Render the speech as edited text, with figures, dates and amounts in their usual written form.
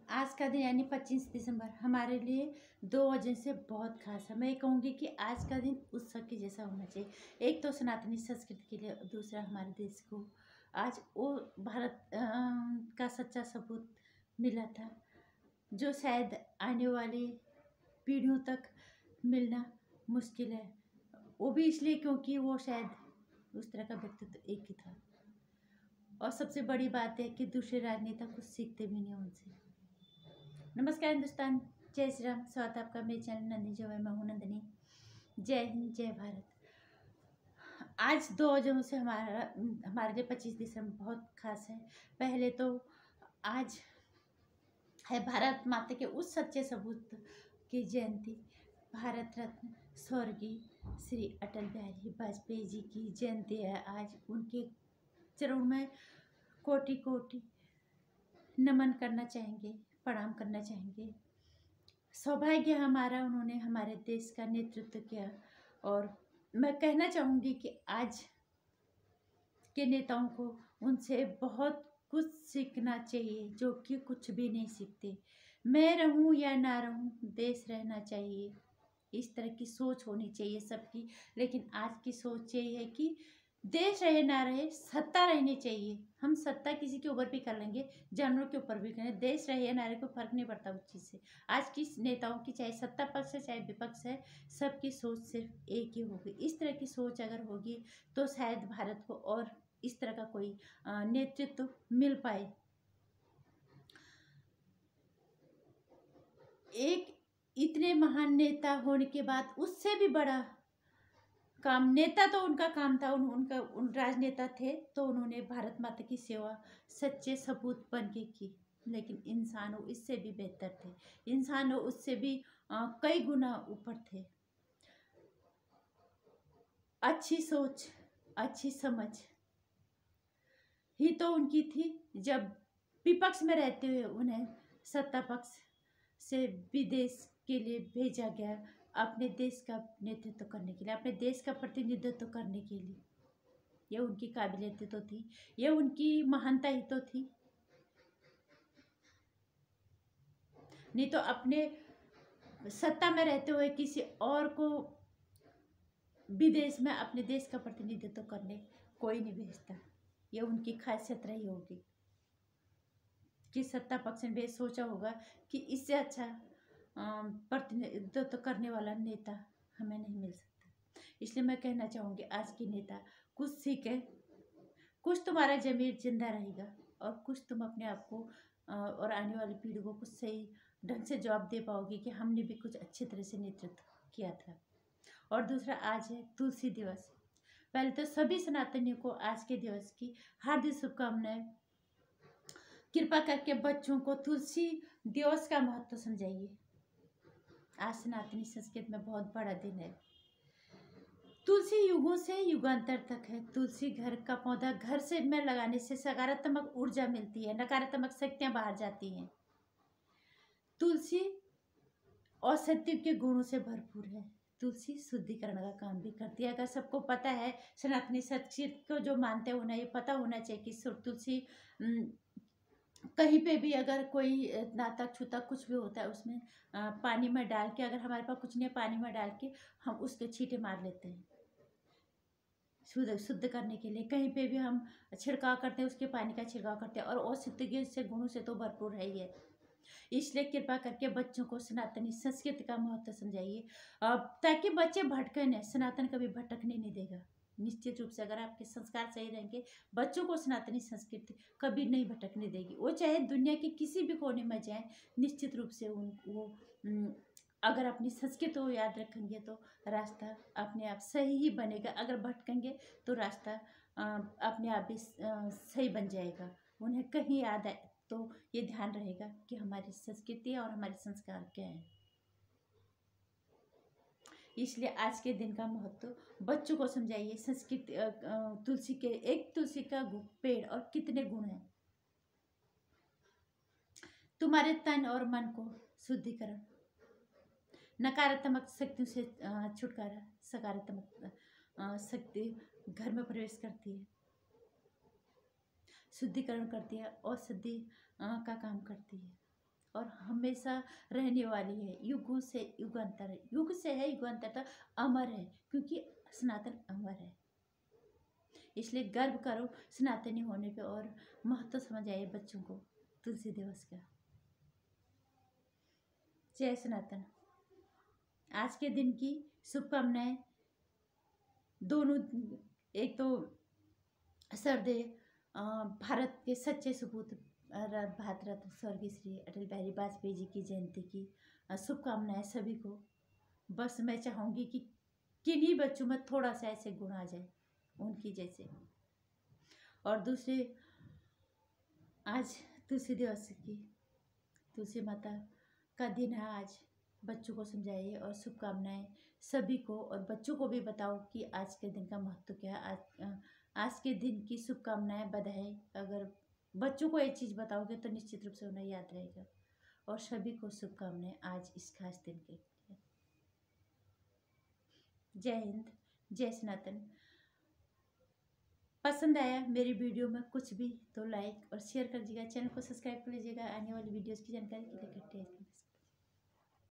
आज का दिन यानी 25 दिसंबर हमारे लिए दो वजह से बहुत खास है। मैं ये कहूँगी कि आज का दिन उत्सव के जैसा होना चाहिए। एक तो सनातनी संस्कृति के लिए, दूसरा हमारे देश को आज वो भारत का सच्चा सबूत मिला था, जो शायद आने वाली पीढ़ियों तक मिलना मुश्किल है। वो भी इसलिए क्योंकि वो शायद उस तरह का व्यक्तित्व एक ही था। और सबसे बड़ी बात है कि दूसरे राजनेता कुछ सीखते भी नहीं उनसे। नमस्कार हिंदुस्तान, जय श्री राम। स्वागत है आपका मेरे चैनल नंदिनी जो है। मैं हूँ नंदिनी। जय हिंद, जय भारत। आज दो वजहों से हमारे लिए 25 दिसंबर बहुत खास है। पहले तो आज है भारत माता के उस सच्चे सबूत की जयंती। भारत रत्न स्वर्गीय श्री अटल बिहारी वाजपेयी जी की जयंती है आज। उनके चरणों में कोटि कोटि नमन करना चाहेंगे, प्रणाम करना चाहेंगे। सौभाग्य हमारा, उन्होंने हमारे देश का नेतृत्व किया। और मैं कहना चाहूँगी कि आज के नेताओं को उनसे बहुत कुछ सीखना चाहिए, जो कि कुछ भी नहीं सीखते। मैं रहूं या ना रहूं, देश रहना चाहिए, इस तरह की सोच होनी चाहिए सबकी। लेकिन आज की सोच ये है कि देश रहे ना रहे, सत्ता रहनी चाहिए। हम सत्ता किसी के ऊपर भी कर लेंगे, जानवरों के ऊपर भी करें, देश रहे या ना रहे कोई फर्क नहीं पड़ता उस चीज़ से। आज की नेताओं की, चाहे सत्ता पक्ष है चाहे विपक्ष है, सबकी सोच सिर्फ एक ही होगी। इस तरह की सोच अगर होगी तो शायद भारत को और इस तरह का कोई नेतृत्व मिल पाए। एक इतने महान नेता होने के बाद उससे भी बड़ा काम, नेता तो उनका काम था, उन राजनेता थे तो उन्होंने भारत माता की सेवा सच्चे सबूत बन के की। लेकिन इंसान वो इससे भी बेहतर थे, इंसान वो उससे भी कई गुना ऊपर थे। अच्छी सोच, अच्छी समझ ही तो उनकी थी। जब विपक्ष में रहते हुए उन्हें सत्ता पक्ष से विदेश के लिए भेजा गया, अपने देश का नेतृत्व करने के लिए, अपने देश का प्रतिनिधित्व करने के लिए। यह उनकी काबिलियत तो थी, यह उनकी महानता ही तो थी। नहीं तो अपने सत्ता में रहते हुए किसी और को विदेश में अपने देश का प्रतिनिधित्व करने कोई नहीं भेजता। यह उनकी खासियत रही होगी कि सत्ता पक्ष ने भी सोचा होगा कि इससे अच्छा प्रतिनिधित्व करने वाला नेता हमें नहीं मिल सकता। इसलिए मैं कहना चाहूँगी आज के नेता कुछ सीखें, कुछ तुम्हारा जमीर जिंदा रहेगा और कुछ तुम अपने आप को और आने वाली पीढ़ी को कुछ सही ढंग से जवाब दे पाओगे कि हमने भी कुछ अच्छी तरह से नेतृत्व किया था। और दूसरा, आज है तुलसी दिवस। पहले तो सभी सनातनियों को आज के दिवस की हार्दिक शुभकामनाएं। कृपा करके बच्चों को तुलसी दिवस का महत्व समझाइए। आज सनातनी संस्कृति में बहुत बड़ा दिन है। तुलसी युगों से युगांतर तक है। तुलसी घर का पौधा घर से में लगाने से सकारात्मक ऊर्जा मिलती है, नकारात्मक शक्तियां बाहर जाती हैं। तुलसी औषधि के गुणों से भरपूर है। तुलसी शुद्धिकरण का काम भी करती है। अगर सबको पता है, सनातनी संस्कृति को जो मानते हैं उन्हें ये पता होना चाहिए कि तुलसी कहीं पे भी अगर कोई नाता छूता कुछ भी होता है, उसमें पानी में डाल के, अगर हमारे पास कुछ नहीं है, पानी में डाल के हम उसके छींटे मार लेते हैं शुद्ध करने के लिए। कहीं पे भी हम छिड़काव करते हैं, उसके पानी का छिड़काव करते हैं। और औषधीय से गुणों से तो भरपूर है ही है। इसलिए कृपा करके बच्चों को सनातनी संस्कृति का महत्व समझाइए, ताकि बच्चे भटके नहीं। सनातन कभी भटकने नहीं देगा। निश्चित रूप से अगर आपके संस्कार सही रहेंगे, बच्चों को सनातनी संस्कृति कभी नहीं भटकने देगी। वो चाहे दुनिया के किसी भी कोने में जाए, निश्चित रूप से वो अगर अपनी संस्कृति को याद रखेंगे तो रास्ता अपने आप सही ही बनेगा। अगर भटकेंगे तो रास्ता अपने आप भी सही बन जाएगा। उन्हें कहीं याद आए तो ये ध्यान रहेगा कि हमारी संस्कृति और हमारे संस्कार क्या है। इसलिए आज के दिन का महत्व बच्चों को समझाइए। संस्कृति, तुलसी के, एक तुलसी का पेड़ और कितने गुण हैं। तुम्हारे तन और मन को शुद्धिकरण, नकारात्मक शक्तियों से छुटकारा, सकारात्मक शक्ति घर में प्रवेश करती है, शुद्धिकरण करती है, औषधि का काम करती है और हमेशा रहने वाली है, युगों से युगांतर, युग से है युगांतर तक अमर है, क्योंकि सनातन अमर है। इसलिए गर्व करो सनातनी होने पे और महत्व समझ आइए बच्चों को तुलसी दिवस का। जय सनातन। आज के दिन की शुभकामनाएं दोनों, एक तो सरदेव भारत के सच्चे सपूत भारत रत्न स्वर्गीय श्री अटल बिहारी वाजपेयी जी की जयंती की शुभकामनाएं सभी को। बस मैं चाहूँगी कि किन्हीं बच्चों में थोड़ा सा ऐसे गुण आ जाए उनकी जैसे। और दूसरे, आज तुलसी दिवस की, तुलसी माता का दिन है आज। बच्चों को समझाइए और शुभकामनाएं सभी को, और बच्चों को भी बताओ कि आज के दिन का महत्व क्या है। आज के दिन की शुभकामनाएं, बधाई। अगर बच्चों को एक चीज़ बताओगे तो निश्चित रूप से उन्हें याद रहेगा। और सभी को शुभकामनाएं आज इस खास दिन के लिए। जय हिंद, जय सनातन। पसंद आया मेरी वीडियो में कुछ भी तो लाइक और शेयर कर दीजिएगा, चैनल को सब्सक्राइब कर लीजिएगा। आने वाली वीडियोस की जानकारी के लिए घंटे